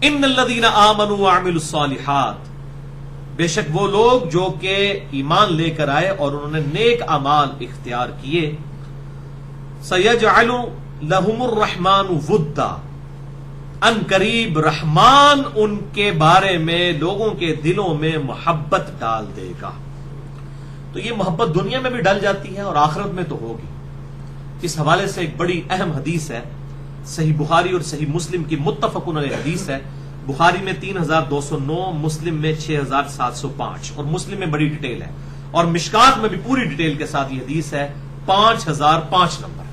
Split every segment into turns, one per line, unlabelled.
ان الذین آمنوا وعملوا الصالحات، بے شک وہ لوگ جو کہ ایمان لے کر آئے اور انہوں نے نیک اعمال اختیار کیے، سیجعل لہم الرحمن ودا، ان قریب رحمان ان کے بارے میں لوگوں کے دلوں میں محبت ڈال دے گا۔ تو یہ محبت دنیا میں بھی ڈل جاتی ہے اور آخرت میں تو ہوگی۔ اس حوالے سے ایک بڑی اہم حدیث ہے، صحیح بخاری اور صحیح مسلم کی متفقن علیہ حدیث ہے۔ بخاری میں 3209، مسلم میں 6705، اور مسلم میں بڑی ڈیٹیل ہے، اور مشکات میں بھی پوری ڈیٹیل کے ساتھ یہ حدیث ہے 5005 نمبر،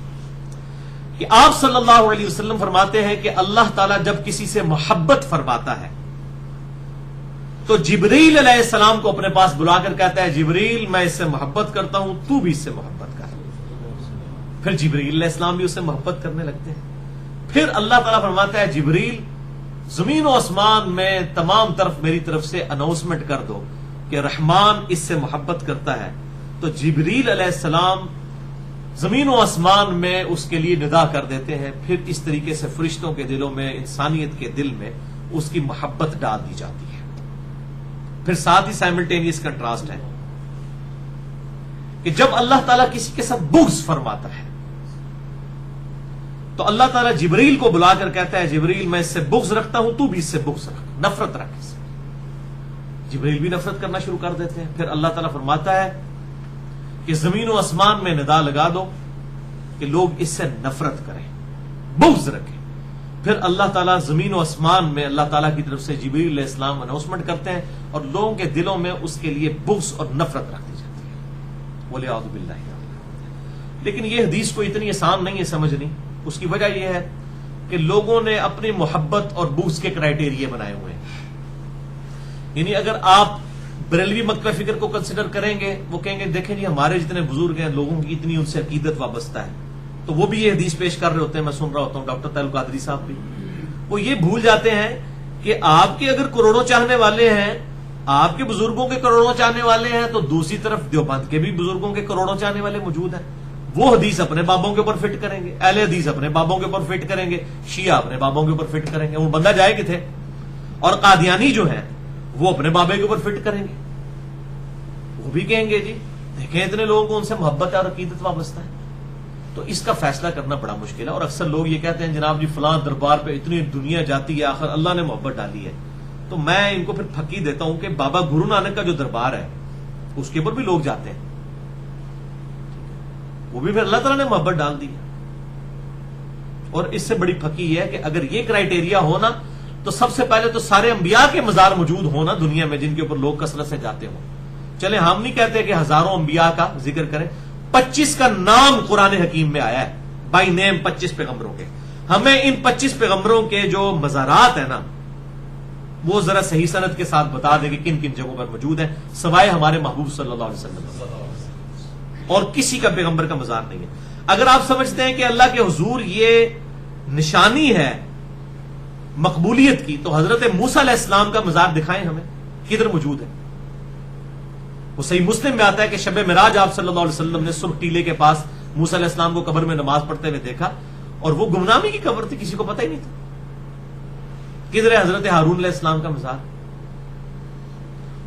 کہ آپ صلی اللہ علیہ وسلم فرماتے ہیں کہ اللہ تعالیٰ جب کسی سے محبت فرماتا ہے تو جبریل علیہ السلام کو اپنے پاس بلا کر کہتا ہے، جبریل میں اس سے محبت کرتا ہوں، تو بھی اس سے محبت کر۔ پھر جبریل علیہ السلام بھی اس سے محبت کرنے لگتے ہیں۔ پھر اللہ تعالیٰ فرماتا ہے، جبریل زمین و آسمان میں تمام طرف میری طرف سے اناؤنسمنٹ کر دو کہ رحمان اس سے محبت کرتا ہے۔ تو جبریل علیہ السلام زمین و آسمان میں اس کے لیے ندا کر دیتے ہیں۔ پھر اس طریقے سے فرشتوں کے دلوں میں، انسانیت کے دل میں اس کی محبت ڈال دی جاتی ہے۔ پھر ساتھ ہی سائملٹینیس کنٹراسٹ ہے کہ جب اللہ تعالیٰ کسی کے ساتھ بغض فرماتا ہے تو اللہ تعالیٰ جبریل کو بلا کر کہتا ہے، جبریل میں اس سے بغض رکھتا ہوں، تو بھی اس سے بغض رکھ، نفرت رکھ اس سے۔ جبریل بھی نفرت کرنا شروع کر دیتے ہیں۔ پھر اللہ تعالیٰ فرماتا ہے کہ زمین و آسمان میں ندا لگا دو کہ لوگ اس سے نفرت کریں، بغض رکھیں۔ پھر اللہ تعالیٰ زمین و آسمان میں اللہ تعالیٰ کی طرف سے جبریل علیہ السلام اناؤنسمنٹ کرتے ہیں اور لوگوں کے دلوں میں اس کے لیے بغض اور نفرت رکھ دی جاتی ہے، وَلِعَوْذُ بِاللَّهِ۔ لیکن یہ حدیث کو اتنی آسان نہیں ہے سمجھنی۔ اس کی وجہ یہ ہے کہ لوگوں نے اپنی محبت اور بغض کے کرائیٹیریا بنائے ہوئے ہیں۔ یعنی اگر آپ بریلوی مکتبہ فکر کو کنسیڈر کریں گے، وہ کہیں گے دیکھیں جی ہمارے جتنے بزرگ ہیں، لوگوں کی اتنی ان سے عقیدت وابستہ ہے، تو وہ بھی یہ حدیث پیش کر رہے ہوتے ہیں۔ میں سن رہا ہوتا ہوں ڈاکٹر طاہر القادری صاحب بھی، وہ یہ بھول جاتے ہیں کہ آپ کے اگر کروڑوں چاہنے والے ہیں، آپ کے بزرگوں کے کروڑوں چاہنے والے ہیں، تو دوسری طرف دیوبند کے بھی بزرگوں کے کروڑوں چاہنے والے موجود ہیں۔ وہ حدیث اپنے بابوں کے اوپر فٹ کریں گے، اہل حدیث اپنے بابوں کے اوپر فٹ کریں گے، شیعہ اپنے بابوں کے اوپر فٹ کریں گے، وہ بندہ جائے کتنے؟ اور قادیانی جو ہیں وہ اپنے بابے کے اوپر فٹ کریں گے، وہ بھی کہیں گے جی دیکھیں اتنے لوگوں کو ان سے محبت ہے اور عقیدت وابستہ ہے۔ تو اس کا فیصلہ کرنا بڑا مشکل ہے، اور اکثر لوگ یہ کہتے ہیں جناب جی فلاں دربار پہ اتنی دنیا جاتی ہے، آخر اللہ نے محبت ڈالی ہے۔ تو میں ان کو پھر پھکی دیتا ہوں کہ بابا گرو نانک کا جو دربار ہے اس کے اوپر بھی لوگ جاتے ہیں، وہ بھی پھر اللہ تعالیٰ نے محبت ڈال دی ہے۔ اور اس سے بڑی پھکی ہے کہ اگر یہ کرائیٹیریا ہونا تو سب سے پہلے تو سارے انبیاء کے مزار موجود ہونا دنیا میں جن کے اوپر لوگ کثرت سے جاتے ہوں۔ چلے ہم نہیں کہتے کہ ہزاروں انبیاء کا ذکر کریں، 25 کا نام قرآن حکیم میں آیا ہے، بائی نیم 25 پیغمبروں کے۔ ہمیں ان 25 پیغمبروں کے جو مزارات ہیں نا وہ ذرا صحیح سند کے ساتھ بتا دیں کہ کن کن جگہوں پر موجود ہیں، سوائے ہمارے محبوب صلی اللہ علیہ وسلم، اور کسی کا پیغمبر کا مزار نہیں ہے۔ اگر آپ سمجھتے ہیں کہ اللہ کے حضور یہ نشانی ہے مقبولیت کی، تو حضرت موسیٰ علیہ السلام کا مزار دکھائیں ہمیں، کدھر موجود ہے؟ وہ صحیح مسلم میں آتا ہے کہ شب معراج آپ صلی اللہ علیہ وسلم نے سرخ ٹیلے کے پاس موسیٰ علیہ السلام کو قبر میں نماز پڑھتے ہوئے دیکھا، اور وہ گمنامی کی قبر تھی، کسی کو پتہ ہی نہیں تھا۔ کدھر ہے حضرت ہارون علیہ السلام کا مزار؟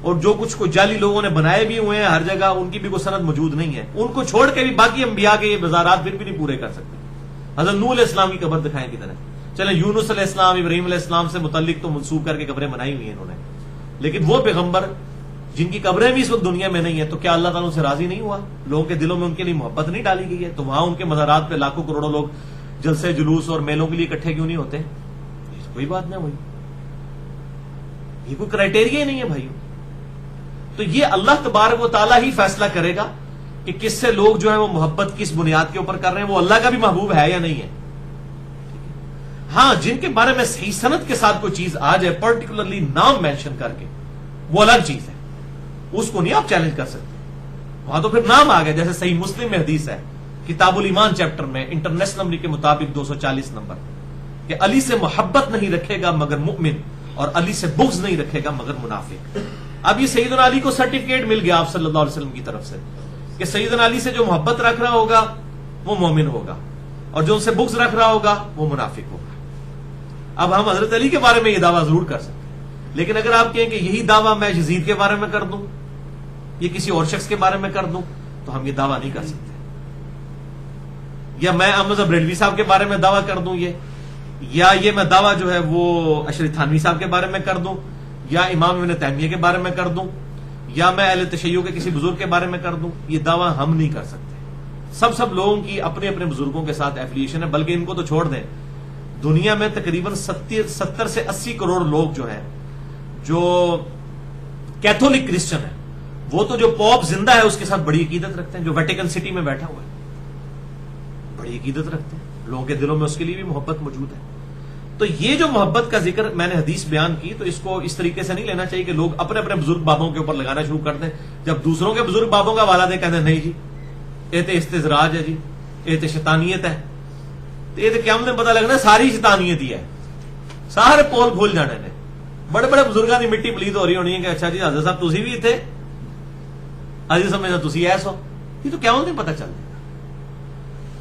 اور جو کچھ کو جعلی لوگوں نے بنائے بھی ہوئے ہیں ہر جگہ، ان کی بھی کوئی سند موجود نہیں ہے۔ ان کو چھوڑ کے بھی باقی انبیاء کے یہ مزارات پھر بھی نہیں پورے کر سکتے۔ حضرت نوح علیہ السلام کی قبر دکھائیں کدھر ہے؟ چلیں یونس علیہ السلام، ابراہیم علیہ السلام سے متعلق تو منسوب کر کے قبریں بنائی ہوئی ہیں انہوں نے، لیکن وہ پیغمبر جن کی قبریں بھی اس وقت دنیا میں نہیں ہیں، تو کیا اللہ تعالیٰ ان سے راضی نہیں ہوا؟ لوگوں کے دلوں میں ان کے لیے محبت نہیں ڈالی گئی ہے؟ تو وہاں ان کے مزارات پہ لاکھوں کروڑوں لوگ جلسے جلوس اور میلوں کے لیے اکٹھے کیوں نہیں ہوتے؟ یہ کوئی بات نہ ہوئی، یہ کوئی کرائیٹیریا ہی نہیں ہے بھائیوں۔ تو یہ اللہ تبارک و تعالیٰ ہی فیصلہ کرے گا کہ کس سے لوگ جو ہیں وہ محبت کس بنیاد کے اوپر کر رہے ہیں، وہ اللہ کا بھی محبوب ہے یا نہیں ہے۔ ہاں جن کے بارے میں صحیح سند کے ساتھ کوئی چیز آ جائے، پرٹیکولرلی نام مینشن کر کے، وہ الگ چیز ہے، اس کو نہیں آپ چیلنج کر سکتے۔ وہاں تو پھر نام آ گیا، جیسے صحیح مسلم میں حدیث ہے کتاب الایمان چیپٹر میں انٹرنیشنل نمبر کے مطابق 240 نمبر، کہ علی سے محبت نہیں رکھے گا مگر مؤمن، اور علی سے بغض نہیں رکھے گا مگر منافق۔ اب یہ سیدنا علی کو سرٹیفکیٹ مل گیا آپ صلی اللہ علیہ وسلم کی طرف سے کہ سیدنا علی سے جو محبت رکھ رہا ہوگا وہ مومن ہوگا، اور جو ان سے بغض رکھ رہا ہوگا وہ منافق ہوگا۔ اب ہم حضرت علی کے بارے میں یہ دعویٰ ضرور کر سکتے ہیں، لیکن اگر آپ کہیں کہ یہی دعویٰ میں یزید کے بارے میں کر دوں، یہ کسی اور شخص کے بارے میں کر دوں، تو ہم یہ دعویٰ نہیں کر سکتے. یا میں احمد بریلوی صاحب کے بارے میں دعویٰ کر دوں یہ میں دعویٰ جو ہے وہ اشرف تھانوی صاحب کے بارے میں کر دوں، یا امام ابن تیمیہ کے بارے میں کر دوں، یا میں اہل تشیع کے کسی بزرگ کے بارے میں کر دوں، یہ دعویٰ ہم نہیں کر سکتے. سب لوگوں کی اپنے اپنے بزرگوں کے ساتھ ایفیلیشن ہے، بلکہ ان کو تو چھوڑ دیں، دنیا میں تقریباً 70 سے 80 کروڑ لوگ جو ہیں جو کیتھولک کرسچن ہیں، وہ تو جو پوپ زندہ ہے اس کے ساتھ بڑی عقیدت رکھتے ہیں، جو ویٹیکن سٹی میں بیٹھا ہوا ہے بڑی عقیدت رکھتے ہیں، لوگوں کے دلوں میں اس کے لیے بھی محبت موجود ہے. تو یہ جو محبت کا ذکر میں نے حدیث بیان کی، تو اس کو اس طریقے سے نہیں لینا چاہیے کہ لوگ اپنے اپنے بزرگ بابوں کے اوپر لگانا شروع کر دیں، جب دوسروں کے بزرگ بابوں کا حوالہ دیں کہتے ہیں نہیں جی یہ تو استزراج ہے، جی یہ تو شیطانیت ہے. تو یہ تو قیامت میں پتہ لگنا ساری شیطانیت ہی ہے، سارے پول کھول جانے نے. بڑے بڑے بزرگاں کی مٹی پلید ہو رہی ہونی ہے کہ اچھا جی حضرت صاحب تسی بھی تھے، اجی سمجھنا تسی ایسا، یہ تو قیامت میں پتہ چل جائے گا.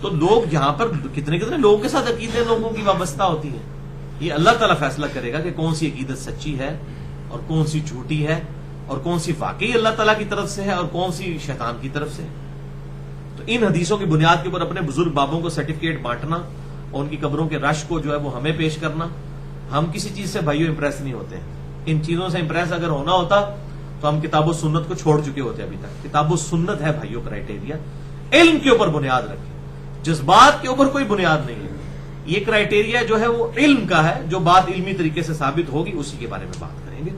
تو لوگ یہاں پر کتنے لوگوں کے ساتھ عقیدے لوگوں کی وابستہ ہوتی ہیں. یہ اللہ تعالیٰ فیصلہ کرے گا کہ کون سی عقیدت سچی ہے اور کون سی جھوٹی ہے، اور کون سی واقعی اللہ تعالیٰ کی طرف سے ہے اور کون سی شیطان کی طرف سے ہے. تو ان حدیثوں کی بنیاد کے اوپر اپنے بزرگ بابوں کو سرٹیفکیٹ بانٹنا اور ان کی قبروں کے رش کو جو ہے وہ ہمیں پیش کرنا، ہم کسی چیز سے بھائیوں امپریس نہیں ہوتے ہیں. ان چیزوں سے امپریس اگر ہونا ہوتا تو ہم کتاب و سنت کو چھوڑ چکے ہوتے. ابھی تک کتاب و سنت ہے بھائیوں کرائٹیریا، علم کے اوپر بنیاد رکھیں، جذبات کے اوپر کوئی بنیاد نہیں ہے. یہ کرائٹیریا جو ہے وہ علم کا ہے، جو بات علمی طریقے سے ثابت ہوگی اسی کے بارے میں بات کریں گے.